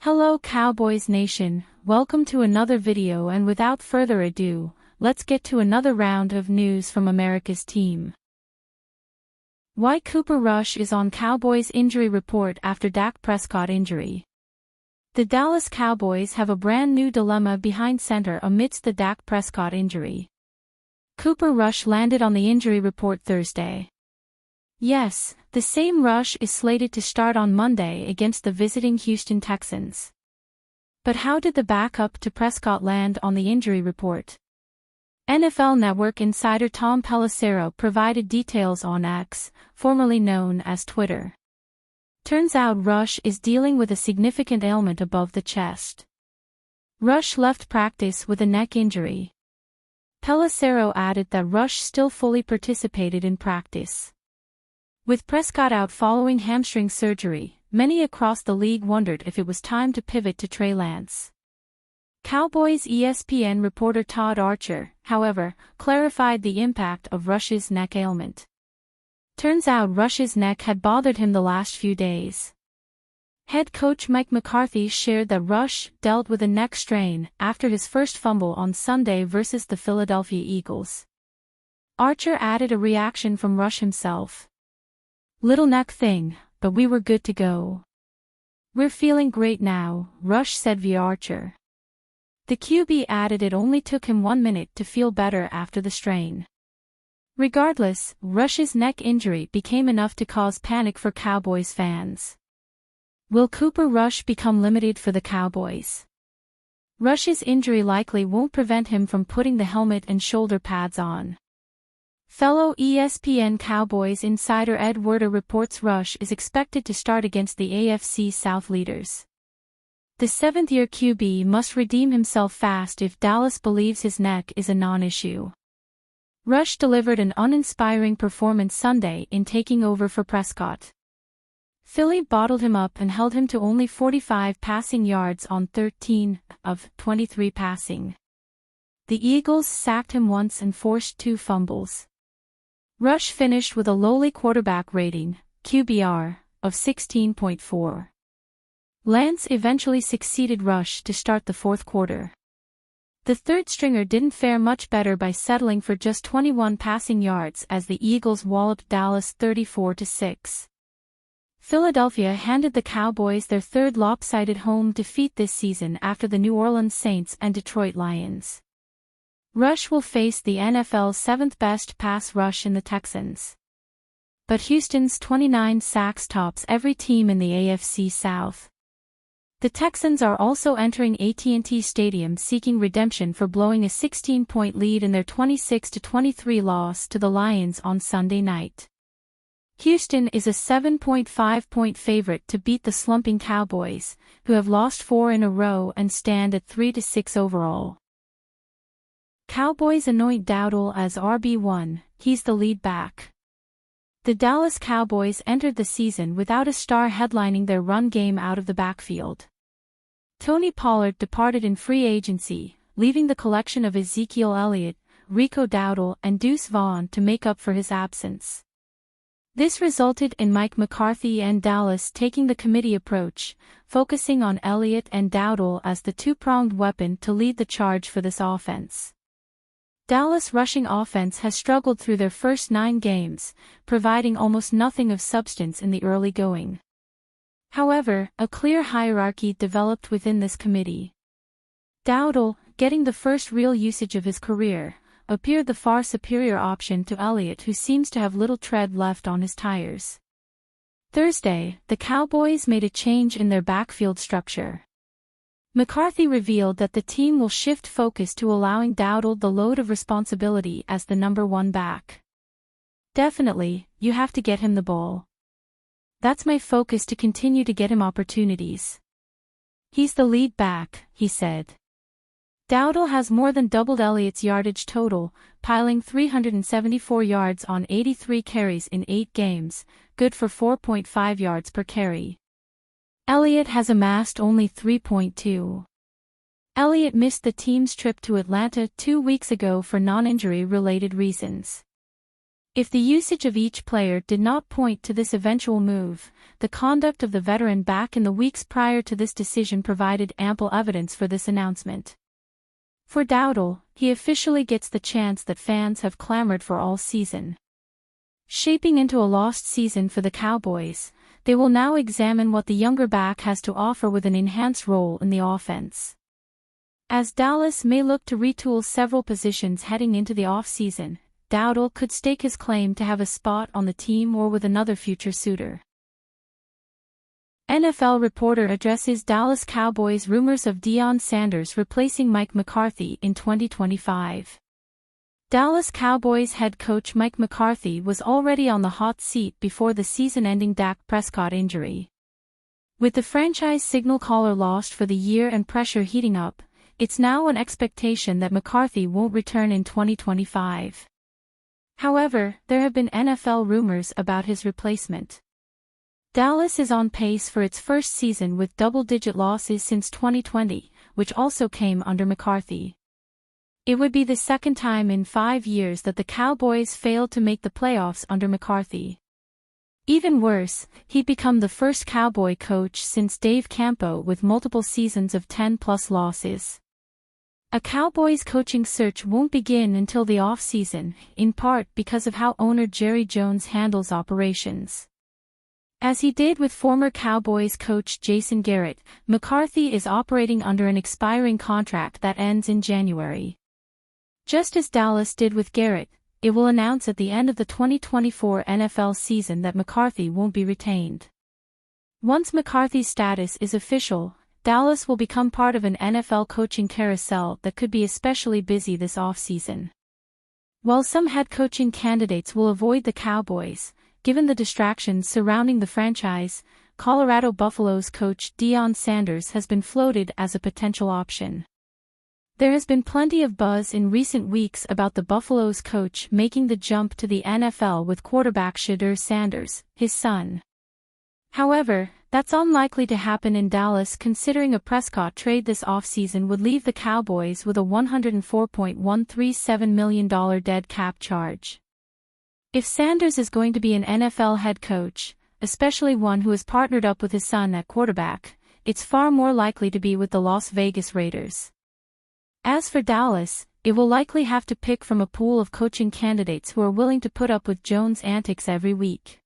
Hello Cowboys Nation, welcome to another video, and without further ado, let's get to another round of news from America's team. Why Cooper Rush is on Cowboys injury report after Dak Prescott injury. The Dallas Cowboys have a brand new dilemma behind center amidst the Dak Prescott injury. Cooper Rush landed on the injury report Thursday. Yes, the same Rush is slated to start on Monday against the visiting Houston Texans. But how did the backup to Prescott land on the injury report? NFL Network insider Tom Pelissero provided details on X, formerly known as Twitter. Turns out Rush is dealing with a significant ailment above the chest. Rush left practice with a neck injury. Pelissero added that Rush still fully participated in practice. With Prescott out following hamstring surgery, many across the league wondered if it was time to pivot to Trey Lance. Cowboys ESPN reporter Todd Archer, however, clarified the impact of Rush's neck ailment. Turns out Rush's neck had bothered him the last few days. Head coach Mike McCarthy shared that Rush dealt with a neck strain after his first fumble on Sunday versus the Philadelphia Eagles. Archer added a reaction from Rush himself. "Little neck thing, but we were good to go. We're feeling great now," Rush said via Archer. The QB added it only took him 1 minute to feel better after the strain. Regardless, Rush's neck injury became enough to cause panic for Cowboys fans. Will Cooper Rush become limited for the Cowboys? Rush's injury likely won't prevent him from putting the helmet and shoulder pads on. Fellow ESPN Cowboys insider Ed Werder reports Rush is expected to start against the AFC South leaders. The seventh-year QB must redeem himself fast if Dallas believes his neck is a non-issue. Rush delivered an uninspiring performance Sunday in taking over for Prescott. Philly bottled him up and held him to only 45 passing yards on 13 of 23 passing. The Eagles sacked him once and forced 2 fumbles. Rush finished with a lowly quarterback rating, QBR, of 16.4. Lance eventually succeeded Rush to start the fourth quarter. The third stringer didn't fare much better by settling for just 21 passing yards as the Eagles walloped Dallas 34-6. Philadelphia handed the Cowboys their third lopsided home defeat this season after the New Orleans Saints and Detroit Lions. Rush will face the NFL's 7th-best pass rush in the Texans. But Houston's 29 sacks tops every team in the AFC South. The Texans are also entering AT&T Stadium seeking redemption for blowing a 16-point lead in their 26-23 loss to the Lions on Sunday night. Houston is a 7.5-point favorite to beat the slumping Cowboys, who have lost 4 in a row and stand at 3-6 overall. Cowboys anoint Dowdle as RB1, he's the lead back. The Dallas Cowboys entered the season without a star headlining their run game out of the backfield. Tony Pollard departed in free agency, leaving the collection of Ezekiel Elliott, Rico Dowdle and Deuce Vaughn to make up for his absence. This resulted in Mike McCarthy and Dallas taking the committee approach, focusing on Elliott and Dowdle as the two-pronged weapon to lead the charge for this offense. Dallas' rushing offense has struggled through their first 9 games, providing almost nothing of substance in the early going. However, a clear hierarchy developed within this committee. Dowdle, getting the first real usage of his career, appeared the far superior option to Elliott, who seems to have little tread left on his tires. Thursday, the Cowboys made a change in their backfield structure. McCarthy revealed that the team will shift focus to allowing Dowdle the load of responsibility as the number 1 back. "Definitely, you have to get him the ball. That's my focus, to continue to get him opportunities. He's the lead back," he said. Dowdle has more than doubled Elliott's yardage total, piling 374 yards on 83 carries in 8 games, good for 4.5 yards per carry. Elliott has amassed only 3.2. Elliott missed the team's trip to Atlanta 2 weeks ago for non-injury related reasons. If the usage of each player did not point to this eventual move, the conduct of the veteran back in the weeks prior to this decision provided ample evidence for this announcement. For Dowdle, he officially gets the chance that fans have clamored for all season. Shaping into a lost season for the Cowboys, they will now examine what the younger back has to offer with an enhanced role in the offense. As Dallas may look to retool several positions heading into the offseason, Dowdle could stake his claim to have a spot on the team or with another future suitor. NFL reporter addresses Dallas Cowboys rumors of Deion Sanders replacing Mike McCarthy in 2025. Dallas Cowboys head coach Mike McCarthy was already on the hot seat before the season-ending Dak Prescott injury. With the franchise signal caller lost for the year and pressure heating up, it's now an expectation that McCarthy won't return in 2025. However, there have been NFL rumors about his replacement. Dallas is on pace for its first season with double-digit losses since 2020, which also came under McCarthy. It would be the second time in 5 years that the Cowboys failed to make the playoffs under McCarthy. Even worse, he'd become the first Cowboy coach since Dave Campo with multiple seasons of 10-plus losses. A Cowboys coaching search won't begin until the off-season, in part because of how owner Jerry Jones handles operations. As he did with former Cowboys coach Jason Garrett, McCarthy is operating under an expiring contract that ends in January. Just as Dallas did with Garrett, it will announce at the end of the 2024 NFL season that McCarthy won't be retained. Once McCarthy's status is official, Dallas will become part of an NFL coaching carousel that could be especially busy this offseason. While some head coaching candidates will avoid the Cowboys, given the distractions surrounding the franchise, Colorado Buffaloes coach Deion Sanders has been floated as a potential option. There has been plenty of buzz in recent weeks about the Buffaloes coach making the jump to the NFL with quarterback Shedeur Sanders, his son. However, that's unlikely to happen in Dallas considering a Prescott trade this offseason would leave the Cowboys with a $104.137 million dead cap charge. If Sanders is going to be an NFL head coach, especially one who has partnered up with his son at quarterback, it's far more likely to be with the Las Vegas Raiders. As for Dallas, it will likely have to pick from a pool of coaching candidates who are willing to put up with Jones' antics every week.